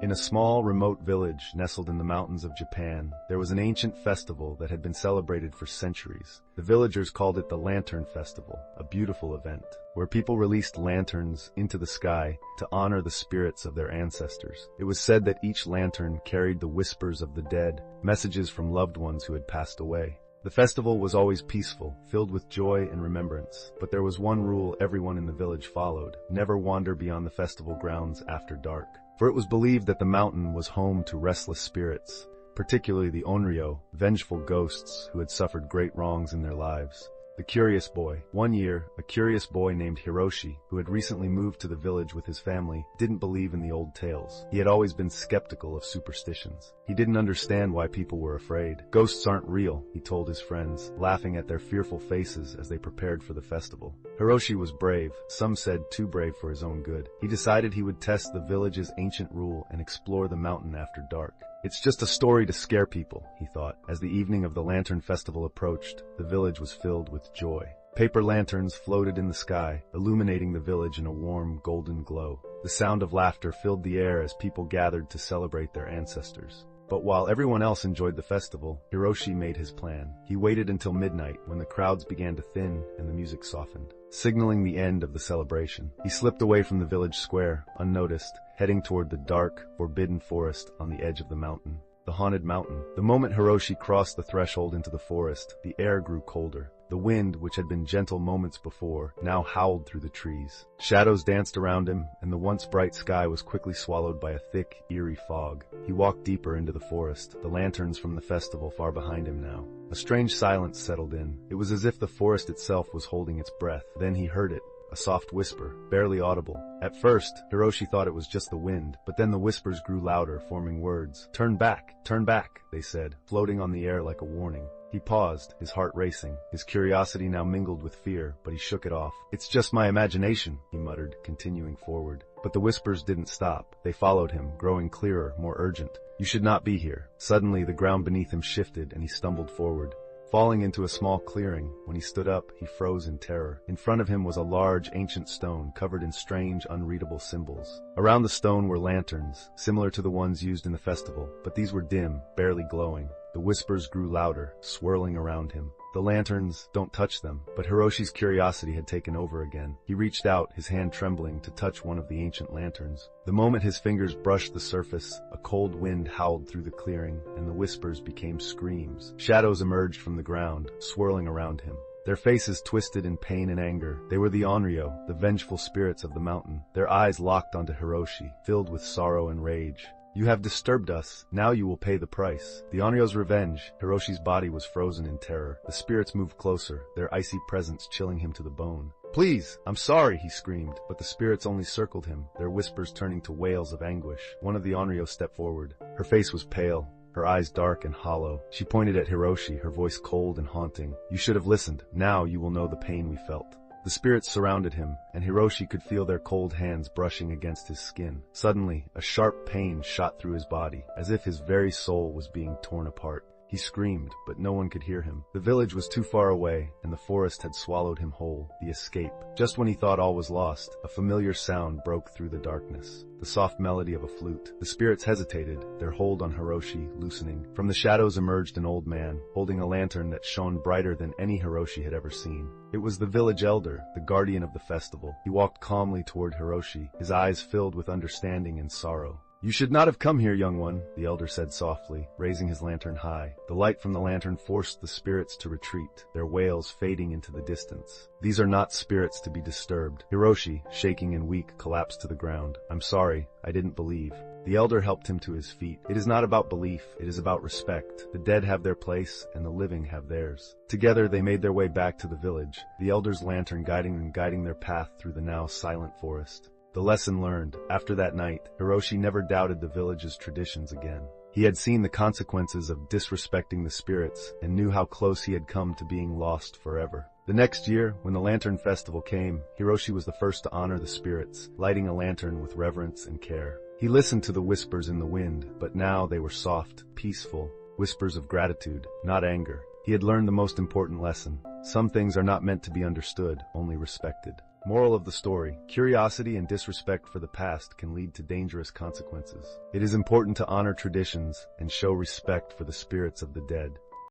In a small, remote village nestled in the mountains of Japan, there was an ancient festival that had been celebrated for centuries. The villagers called it the Lantern Festival, a beautiful event, where people released lanterns into the sky to honor the spirits of their ancestors. It was said that each lantern carried the whispers of the dead, messages from loved ones who had passed away. The festival was always peaceful, filled with joy and remembrance, but there was one rule everyone in the village followed: never wander beyond the festival grounds after dark. For it was believed that the mountain was home to restless spirits, particularly the Onryo, vengeful ghosts who had suffered great wrongs in their lives. The Curious Boy. One year, a curious boy named Hiroshi, who had recently moved to the village with his family, didn't believe in the old tales. He had always been skeptical of superstitions. He didn't understand why people were afraid. Ghosts aren't real, he told his friends, laughing at their fearful faces as they prepared for the festival. Hiroshi was brave, some said too brave for his own good. He decided he would test the village's ancient rule and explore the mountain after dark. It's just a story to scare people, he thought. As the evening of the Lantern Festival approached, the village was filled with joy. Paper lanterns floated in the sky, illuminating the village in a warm, golden glow. The sound of laughter filled the air as people gathered to celebrate their ancestors. But while everyone else enjoyed the festival, Hiroshi made his plan. He waited until midnight when the crowds began to thin and the music softened, signaling the end of the celebration. He slipped away from the village square, unnoticed, heading toward the dark, forbidden forest on the edge of the mountain. The haunted mountain. The moment Hiroshi crossed the threshold into the forest, the air grew colder. The wind, which had been gentle moments before, now howled through the trees. Shadows danced around him, and the once bright sky was quickly swallowed by a thick, eerie fog. He walked deeper into the forest, the lanterns from the festival far behind him now. A strange silence settled in. It was as if the forest itself was holding its breath. Then he heard it. A soft whisper, barely audible. At first, Hiroshi thought it was just the wind, but then the whispers grew louder, forming words. Turn back, they said, floating on the air like a warning. He paused, his heart racing. His curiosity now mingled with fear, but he shook it off. It's just my imagination, he muttered, continuing forward. But the whispers didn't stop. They followed him, growing clearer, more urgent. You should not be here. Suddenly, the ground beneath him shifted, and he stumbled forward. Falling into a small clearing, when he stood up, he froze in terror. In front of him was a large, ancient stone covered in strange, unreadable symbols. Around the stone were lanterns, similar to the ones used in the festival, but these were dim, barely glowing. The whispers grew louder, swirling around him. The lanterns, don't touch them. But Hiroshi's curiosity had taken over again. He reached out, his hand trembling, to touch one of the ancient lanterns. The moment his fingers brushed the surface, a cold wind howled through the clearing, and the whispers became screams. Shadows emerged from the ground, swirling around him. Their faces twisted in pain and anger. They were the Onryo, the vengeful spirits of the mountain. Their eyes locked onto Hiroshi, filled with sorrow and rage. You have disturbed us. Now you will pay the price. The Onryo's revenge. Hiroshi's body was frozen in terror. The spirits moved closer, their icy presence chilling him to the bone. Please, I'm sorry, he screamed, but the spirits only circled him, their whispers turning to wails of anguish. One of the Onryo stepped forward. Her face was pale, her eyes dark and hollow. She pointed at Hiroshi, her voice cold and haunting. You should have listened. Now you will know the pain we felt. The spirits surrounded him, and Hiroshi could feel their cold hands brushing against his skin. Suddenly, a sharp pain shot through his body, as if his very soul was being torn apart. He screamed, but no one could hear him. The village was too far away, and the forest had swallowed him whole. The escape. Just when he thought all was lost, a familiar sound broke through the darkness. The soft melody of a flute. The spirits hesitated, their hold on Hiroshi loosening. From the shadows emerged an old man, holding a lantern that shone brighter than any Hiroshi had ever seen. It was the village elder, the guardian of the festival. He walked calmly toward Hiroshi, his eyes filled with understanding and sorrow. You should not have come here, young one, the elder said softly, raising his lantern high. The light from the lantern forced the spirits to retreat, their wails fading into the distance. These are not spirits to be disturbed. Hiroshi, shaking and weak, collapsed to the ground. I'm sorry, I didn't believe. The elder helped him to his feet. It is not about belief, it is about respect. The dead have their place, and the living have theirs. Together they made their way back to the village, the elder's lantern guiding their path through the now silent forest. The lesson learned. After that night, Hiroshi never doubted the village's traditions again. He had seen the consequences of disrespecting the spirits and knew how close he had come to being lost forever. The next year, when the Lantern Festival came, Hiroshi was the first to honor the spirits, lighting a lantern with reverence and care. He listened to the whispers in the wind, but now they were soft, peaceful, whispers of gratitude, not anger. He had learned the most important lesson. Some things are not meant to be understood, only respected. Moral of the story: curiosity and disrespect for the past can lead to dangerous consequences. It is important to honor traditions and show respect for the spirits of the dead.